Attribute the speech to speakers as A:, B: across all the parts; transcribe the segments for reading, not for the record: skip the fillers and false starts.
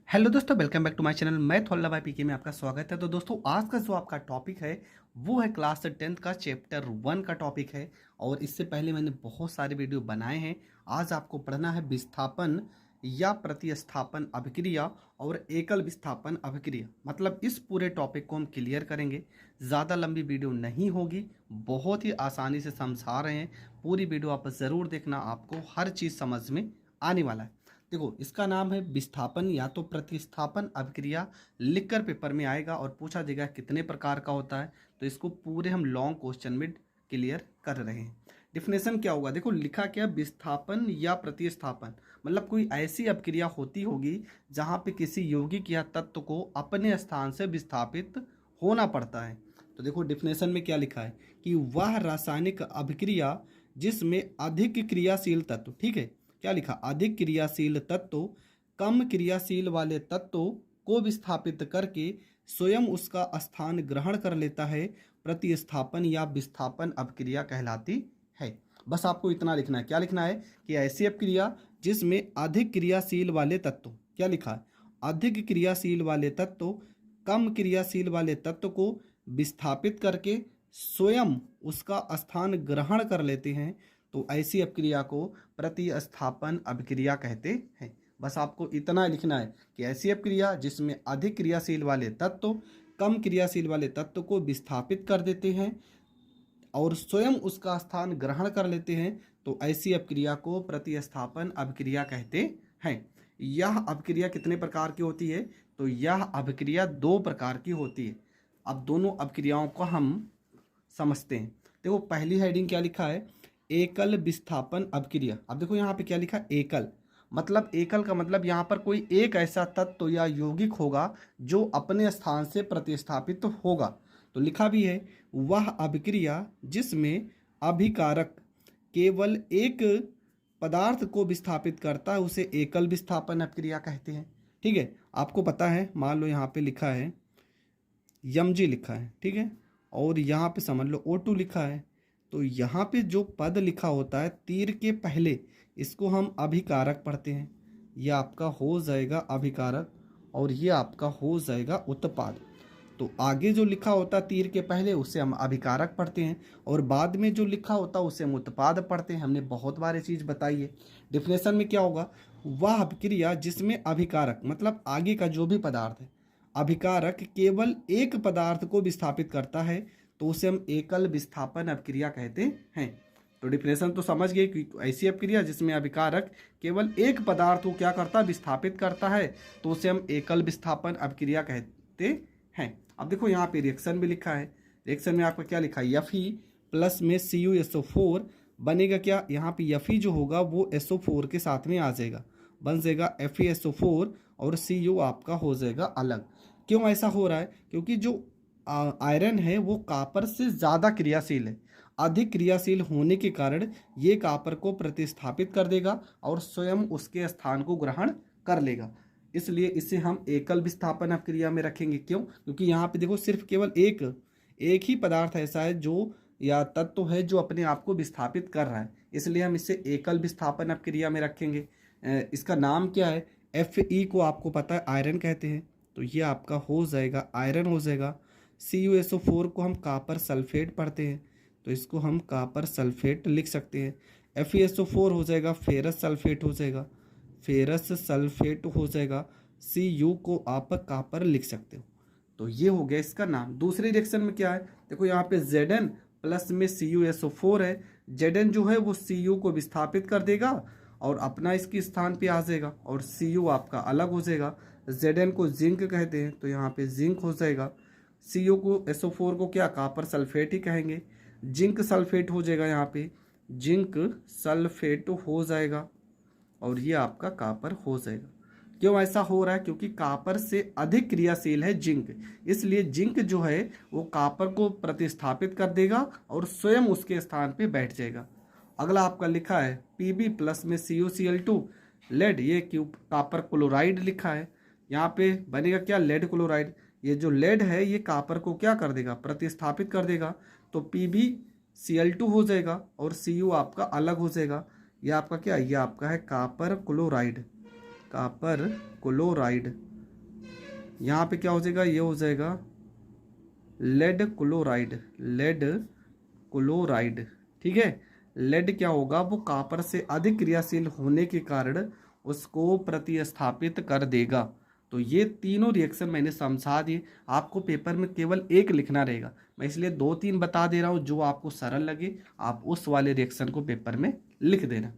A: Hello दोस्तों, welcome back to my channel. मैं थोल्ला भाई पीके में आपका स्वागत है। तो दोस्तों, आज का जो आपका टॉपिक है वो है क्लास 10th का चैप्टर 1 का टॉपिक है। और इससे पहले मैंने बहुत सारे वीडियो बनाए हैं। आज आपको पढ़ना है विस्थापन या प्रतिस्थापन अभिक्रिया और एकल विस्थापन अभिक्रिया। मतलब इस पूरे टॉपिक को हम क्लियर करेंगे। ज़्यादा लंबी वीडियो नहीं होगी, बहुत ही आसानी से समझा रहे हैं। पूरी वीडियो आप ज़रूर देखना, आपको हर चीज़ समझ में आने वाला है। देखो, इसका नाम है विस्थापन या तो प्रतिस्थापन अभिक्रिया। लिखकर पेपर में आएगा और पूछा जाएगा कितने प्रकार का होता है। तो इसको पूरे हम लॉन्ग क्वेश्चन में क्लियर कर रहे हैं। डिफिनेशन क्या होगा, देखो लिखा क्या, विस्थापन या प्रतिस्थापन मतलब कोई ऐसी अभिक्रिया होती होगी जहाँ पे किसी यौगिक या तत्व को अपने स्थान से विस्थापित होना पड़ता है। तो देखो डिफिनेशन में क्या लिखा है कि वह रासायनिक अभिक्रिया जिसमें अधिक क्रियाशील तत्व, ठीक है, क्या लिखा, अधिक क्रियाशील तत्व कम क्रियाशील वाले तत्व को विस्थापित करके स्वयं उसका स्थान ग्रहण कर लेता है, प्रतिस्थापन या विस्थापन अभिक्रिया कहलाती है। बस आपको इतना लिखना है। क्या लिखना है कि ऐसी अभिक्रिया जिसमें अधिक क्रियाशील वाले तत्व, क्या लिखा है, अधिक क्रियाशील वाले तत्व कम क्रियाशील वाले तत्व को विस्थापित करके स्वयं उसका स्थान ग्रहण कर लेते हैं, तो ऐसी अभिक्रिया को प्रतिस्थापन अभिक्रिया कहते हैं। बस आपको इतना लिखना है कि ऐसी अभिक्रिया जिसमें अधिक क्रियाशील वाले तत्व कम क्रियाशील वाले तत्व को विस्थापित कर देते हैं और स्वयं उसका स्थान ग्रहण कर लेते हैं, तो ऐसी अभिक्रिया को प्रतिस्थापन अभिक्रिया कहते हैं। यह अभिक्रिया कितने प्रकार की होती है, तो यह अभिक्रिया 2 प्रकार की होती है। अब दोनों अभिक्रियाओं को हम समझते हैं। देखो पहली हेडिंग क्या लिखा है, एकल विस्थापन अभिक्रिया। अब देखो यहाँ पे क्या लिखा, एकल मतलब, एकल का मतलब यहाँ पर कोई एक ऐसा तत्व या यौगिक होगा जो अपने स्थान से प्रतिस्थापित होगा। तो लिखा भी है, वह अभिक्रिया जिसमें अभिकारक केवल एक पदार्थ को विस्थापित करता है उसे एकल विस्थापन अभिक्रिया कहते हैं। ठीक है, आपको पता है, मान लो यहाँ पे लिखा है Mg लिखा है, ठीक है, और यहाँ पे समझ लो O2 लिखा है। तो यहाँ पे जो पद लिखा होता है तीर के पहले, इसको हम अभिकारक पढ़ते हैं। यह आपका हो जाएगा अभिकारक और ये आपका हो जाएगा उत्पाद। तो आगे जो लिखा होता है तीर के पहले उसे हम अभिकारक पढ़ते हैं और बाद में जो लिखा होता है उसे हम उत्पाद पढ़ते हैं। हमने बहुत बार ये चीज़ बताई है। डिफिनेशन में क्या होगा, वह अभिक्रिया जिसमें अभिकारक मतलब आगे का जो भी पदार्थ है, अभिकारक केवल एक पदार्थ को विस्थापित करता है, तो उसे हम एकल विस्थापन अभिक्रिया कहते हैं। तो डिफिनेशन तो समझ गए कि ऐसी अभिक्रिया जिसमें अभिकारक केवल एक पदार्थ को क्या करता है, विस्थापित करता है, तो उसे हम एकल विस्थापन अभिक्रिया कहते हैं। अब देखो यहाँ पे रिएक्शन भी लिखा है। रिएक्शन में आपका क्या लिखा है, Fe प्लस में CuSO4 बनेगा क्या, यहाँ पे Fe जो होगा वो SO4 के साथ में आ जाएगा, बन जाएगा FeSO4 और Cu आपका हो जाएगा अलग। क्यों ऐसा हो रहा है, क्योंकि जो आयरन है वो कापर से ज़्यादा क्रियाशील है। अधिक क्रियाशील होने के कारण ये कापर को प्रतिस्थापित कर देगा और स्वयं उसके स्थान को ग्रहण कर लेगा। इसलिए इसे हम एकल विस्थापन अभिक्रिया में रखेंगे। क्यों, क्योंकि यहाँ पे देखो सिर्फ केवल एक ही पदार्थ ऐसा है जो या तत्व है जो अपने आप को विस्थापित कर रहा है, इसलिए हम इसे एकल विस्थापन अभिक्रिया में रखेंगे। इसका नाम क्या है, Fe को आपको पता है आयरन कहते हैं, तो ये आपका हो जाएगा आयरन हो जाएगा। CuSO4 को हम कापर सल्फेट पढ़ते हैं, तो इसको हम कापर सल्फेट लिख सकते हैं। FeSO4 हो जाएगा फेरस सल्फेट हो जाएगा, फेरस सल्फेट हो जाएगा। Cu को आप कापर लिख सकते हो। तो ये हो गया इसका नाम। दूसरी रिएक्शन में क्या है, देखो यहाँ पे Zn प्लस में CuSO4 है। Zn जो है वो Cu को विस्थापित कर देगा और अपना इसके स्थान पे आ जाएगा और Cu आपका अलग हो जाएगा। Zn को जिंक कहते हैं, तो यहाँ पे जिंक हो जाएगा। Cu को SO4 को क्या, कापर सल्फेट ही कहेंगे। जिंक सल्फेट हो जाएगा, यहाँ पे जिंक सल्फेट हो जाएगा और ये आपका कापर हो जाएगा। क्यों ऐसा हो रहा है, क्योंकि कापर से अधिक क्रियाशील है जिंक, इसलिए जिंक जो है वो कापर को प्रतिस्थापित कर देगा और स्वयं उसके स्थान पे बैठ जाएगा। अगला आपका लिखा है Pb प्लस में CuCl2 लेड, ये कापर क्लोराइड लिखा है। यहाँ पे बनेगा क्या, लेड क्लोराइड। ये जो लेड है ये कापर को क्या कर देगा, प्रतिस्थापित कर देगा, तो PbCl2 हो जाएगा और Cu आपका अलग हो जाएगा। ये आपका क्या, ये आपका है कापर क्लोराइड, कापर क्लोराइड। यहाँ पे क्या हो जाएगा, ये हो जाएगा लेड क्लोराइड, लेड क्लोराइड। ठीक है, लेड क्या होगा, वो कॉपर से अधिक क्रियाशील होने के कारण उसको प्रतिस्थापित कर देगा। तो ये तीनों रिएक्शन मैंने समझा दिए, आपको पेपर में केवल एक लिखना रहेगा। मैं इसलिए 2-3 बता दे रहा हूँ, जो आपको सरल लगे आप उस वाले रिएक्शन को पेपर में लिख देना।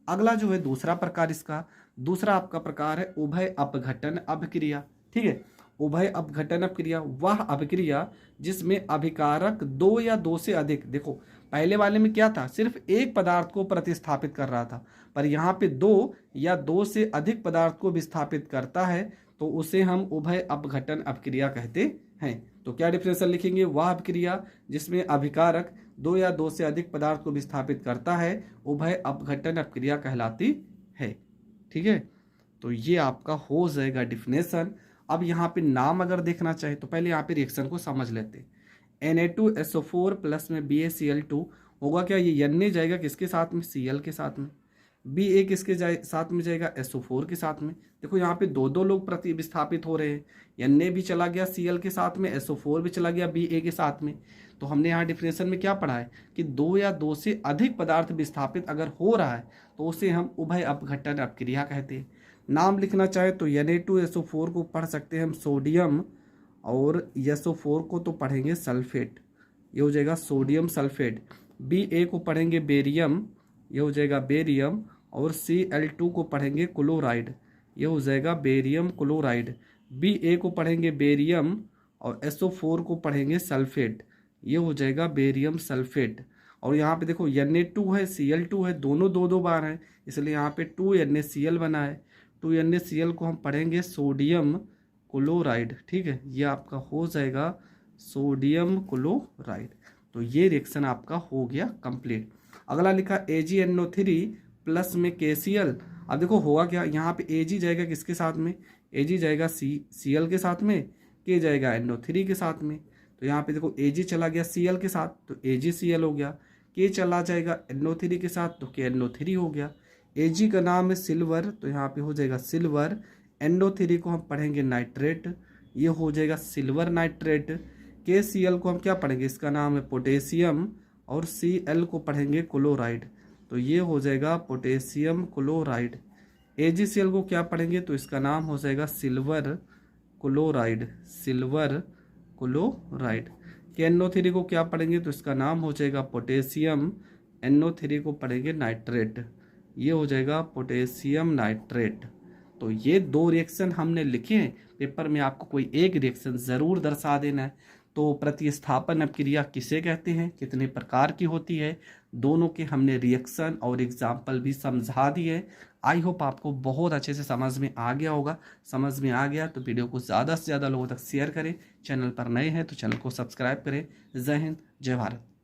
A: अगला जो है दूसरा प्रकार, इसका दूसरा आपका प्रकार है उभय अपघटन अभिक्रिया। ठीक है, उभय अपघटन अभिक्रिया वह अभिक्रिया जिसमें अभिकारक दो या दो से अधिक, देखो पहले वाले में क्या था, सिर्फ एक पदार्थ को प्रतिस्थापित कर रहा था, पर यहाँ पे दो या दो से अधिक पदार्थ को विस्थापित करता है, तो उसे हम उभय अपघटन अभिक्रिया कहते हैं। तो क्या डिफरेंशियल लिखेंगे, वह अभिक्रिया जिसमें अभिकारक दो या दो से अधिक पदार्थ को विस्थापित करता है उभय अपघटन अभिक्रिया कहलाती है। ठीक है, तो ये आपका हो जाएगा डिफिनेशन। अब यहाँ पे नाम अगर देखना चाहे तो पहले यहाँ पे रिएक्शन को समझ लेते हैं। Na2SO4 प्लस में BaCl2 होगा क्या, ये Na जाएगा किसके साथ में, Cl के साथ में, Ba किसके साथ में जाएगा, SO4 के साथ में। देखो यहाँ पे दो दो लोग प्रति विस्थापित हो रहे हैं, Na भी चला गया Cl के साथ में, SO4 भी चला गया Ba के साथ में। तो हमने यहाँ डिफरेंशियल में क्या पढ़ा है कि दो या दो से अधिक पदार्थ विस्थापित अगर हो रहा है तो उसे हम उभय अपघटन अभिक्रिया कहते हैं। नाम लिखना चाहे तो Na2SO4 को पढ़ सकते हैं हम सोडियम, और SO4 को तो पढ़ेंगे सल्फेट, ये हो जाएगा सोडियम सल्फेट। Ba को पढ़ेंगे बेरियम, ये हो जाएगा बेरियम, और Cl2 को पढ़ेंगे क्लोराइड, ये हो जाएगा बेरियम क्लोराइड। Ba को पढ़ेंगे बेरियम और SO4 को पढ़ेंगे सल्फेट, ये हो जाएगा बेरियम सल्फेट। और यहाँ पे देखो Na2 है Cl2 है, दोनों दो दो बार हैं, इसलिए यहाँ पे 2NaCl बना है। 2NaCl को हम पढ़ेंगे सोडियम क्लोराइड। ठीक है, ये आपका हो जाएगा सोडियम क्लोराइड। तो ये रिएक्शन आपका हो गया कंप्लीट। अगला लिखा AgNO3 प्लस में KCl। अब देखो होगा क्या, यहाँ पे Ag जाएगा किसके साथ में, Ag जाएगा Cl के साथ में, K जाएगा NO3 के साथ में। तो यहाँ पे देखो Ag चला गया Cl के साथ तो AgCl हो गया, K चला जाएगा NO3 के साथ तो KNO3 हो गया। Ag का नाम है सिल्वर, तो यहाँ पे हो जाएगा सिल्वर। NO3 को हम पढ़ेंगे नाइट्रेट, ये हो जाएगा सिल्वर नाइट्रेट। KCl को हम क्या पढ़ेंगे, इसका नाम है पोटेशियम, और Cl को पढ़ेंगे क्लोराइड, तो ये हो जाएगा पोटेशियम क्लोराइड। AgCl को क्या पढ़ेंगे, तो इसका नाम हो जाएगा silver chloride, silver chloride. NO3 को क्या पढ़ेंगे, तो इसका नाम हो जाएगा पोटेशियम, NO3 को पढ़ेंगे नाइट्रेट, ये हो जाएगा पोटेशियम नाइट्रेट। तो ये दो रिएक्शन हमने लिखे हैं, पेपर में आपको कोई एक रिएक्शन ज़रूर दर्शा देना है। तो प्रतिस्थापन अभिक्रिया किसे कहते हैं, कितने प्रकार की होती है, दोनों के हमने रिएक्शन और एग्जाम्पल भी समझा दिए। आई होप आपको बहुत अच्छे से समझ में आ गया होगा। समझ में आ गया तो वीडियो को ज़्यादा से ज़्यादा लोगों तक शेयर करें। चैनल पर नए हैं तो चैनल को सब्सक्राइब करें। जय हिंद, जय भारत।